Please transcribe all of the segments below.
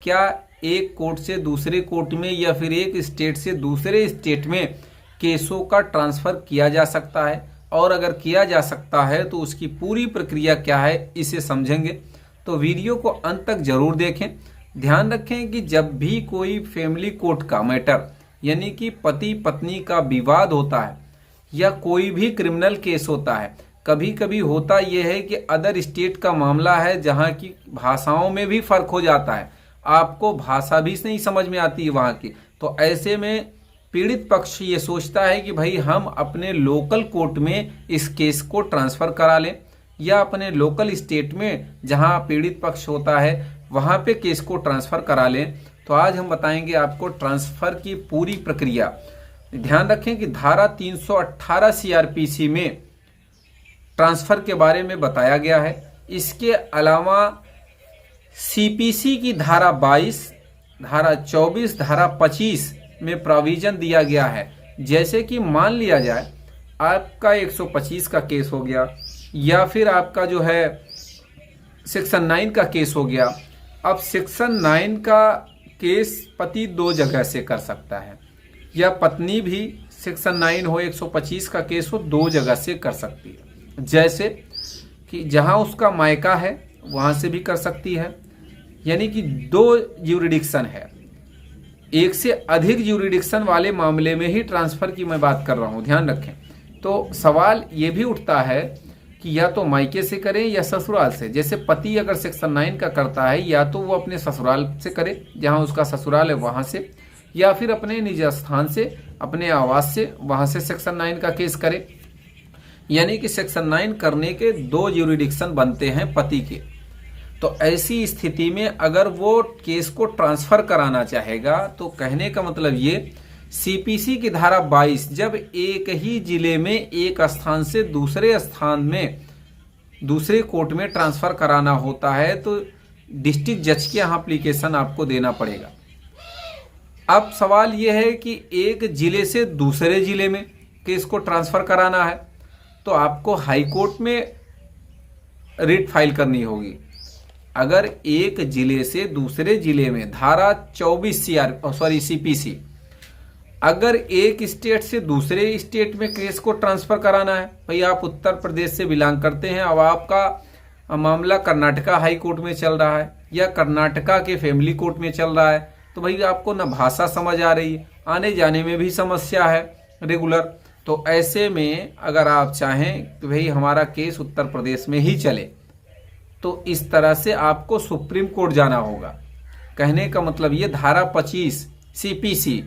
क्या एक कोर्ट से दूसरे कोर्ट में या फिर एक स्टेट से दूसरे स्टेट में केसों का ट्रांसफ़र किया जा सकता है, और अगर किया जा सकता है तो उसकी पूरी प्रक्रिया क्या है इसे समझेंगे। तो वीडियो को अंत तक जरूर देखें। ध्यान रखें कि जब भी कोई फैमिली कोर्ट का मैटर यानी कि पति पत्नी का विवाद होता है या कोई भी क्रिमिनल केस होता है, कभी कभी होता यह है कि अदर स्टेट का मामला है जहां की भाषाओं में भी फर्क हो जाता है, आपको भाषा भी नहीं समझ में आती है वहां की। तो ऐसे में पीड़ित पक्ष ये सोचता है कि भाई हम अपने लोकल कोर्ट में इस केस को ट्रांसफ़र करा लें या अपने लोकल स्टेट में जहां पीड़ित पक्ष होता है वहां पे केस को ट्रांसफ़र करा लें। तो आज हम बताएंगे आपको ट्रांसफ़र की पूरी प्रक्रिया। ध्यान रखें कि धारा 318 सीआरपीसी में ट्रांसफ़र के बारे में बताया गया है। इसके अलावा सीपीसी की धारा 22, धारा 24, धारा 25 में प्रोविजन दिया गया है। जैसे कि मान लिया जाए आपका 125 का केस हो गया या फिर आपका जो है सेक्शन 9 का केस हो गया। अब सेक्शन 9 का केस पति 2 जगह से कर सकता है या पत्नी भी सेक्शन 9 हो 125 का केस हो 2 जगह से कर सकती है। जैसे कि जहां उसका मायका है वहां से भी कर सकती है, यानी कि 2 ज्यूरिडिक्शन है। एक से अधिक ज्यूरिडिक्शन वाले मामले में ही ट्रांसफ़र की मैं बात कर रहा हूं, ध्यान रखें। तो सवाल ये भी उठता है कि या तो मायके से करें या ससुराल से। जैसे पति अगर सेक्शन 9 का करता है या तो वो अपने ससुराल से करे जहां उसका ससुराल है वहां से, या फिर अपने निज स्थान से अपने आवास से वहां से सेक्शन 9 का केस करे। यानी कि सेक्शन 9 करने के 2 ज्यूरिडिक्शन बनते हैं पति के। तो ऐसी स्थिति में अगर वो केस को ट्रांसफ़र कराना चाहेगा तो कहने का मतलब ये सीपीसी की धारा 22 जब एक ही जिले में एक स्थान से दूसरे स्थान में दूसरे कोर्ट में ट्रांसफ़र कराना होता है तो डिस्ट्रिक्ट जज के यहाँ एप्लीकेशन आपको देना पड़ेगा। अब सवाल यह है कि एक जिले से दूसरे जिले में केस को ट्रांसफ़र कराना है तो आपको हाई कोर्ट में रिट फाइल करनी होगी। अगर एक जिले से दूसरे जिले में धारा 24 सीपीसी, अगर एक स्टेट से दूसरे स्टेट में केस को ट्रांसफ़र कराना है, भाई आप उत्तर प्रदेश से बिलोंग करते हैं, अब आपका मामला कर्नाटका हाई कोर्ट में चल रहा है या कर्नाटका के फैमिली कोर्ट में चल रहा है, तो भाई आपको ना भाषा समझ आ रही है, आने जाने में भी समस्या है रेगुलर। तो ऐसे में अगर आप चाहें कि भाई हमारा केस उत्तर प्रदेश में ही चले तो इस तरह से आपको सुप्रीम कोर्ट जाना होगा। कहने का मतलब ये धारा 25 सीपीसी,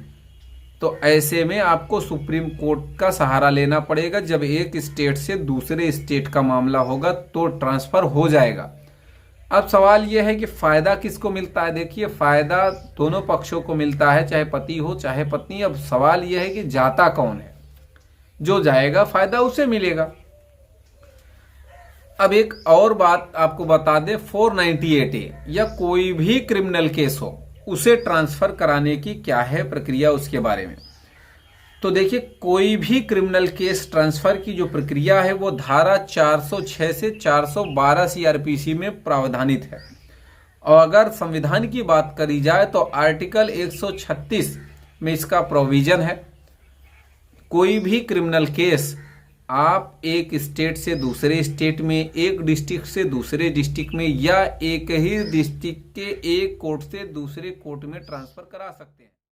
तो ऐसे में आपको सुप्रीम कोर्ट का सहारा लेना पड़ेगा। जब एक स्टेट से दूसरे स्टेट का मामला होगा तो ट्रांसफ़र हो जाएगा। अब सवाल यह है कि फ़ायदा किसको मिलता है। देखिए फ़ायदा दोनों पक्षों को मिलता है, चाहे पति हो चाहे पत्नी। अब सवाल यह है कि जाता कौन है, जो जाएगा फ़ायदा उसे मिलेगा। अब एक और बात आपको बता दें, 498A या कोई भी क्रिमिनल केस हो उसे ट्रांसफ़र कराने की क्या है प्रक्रिया उसके बारे में। तो देखिए कोई भी क्रिमिनल केस ट्रांसफ़र की जो प्रक्रिया है वो धारा 406 से 412 सीआरपीसी में प्रावधानित है। और अगर संविधान की बात करी जाए तो आर्टिकल 136 में इसका प्रोविज़न है। कोई भी क्रिमिनल केस आप एक स्टेट से दूसरे स्टेट में, एक डिस्ट्रिक्ट से दूसरे डिस्ट्रिक्ट में या एक ही डिस्ट्रिक्ट के एक कोर्ट से दूसरे कोर्ट में ट्रांसफ़र करा सकते हैं।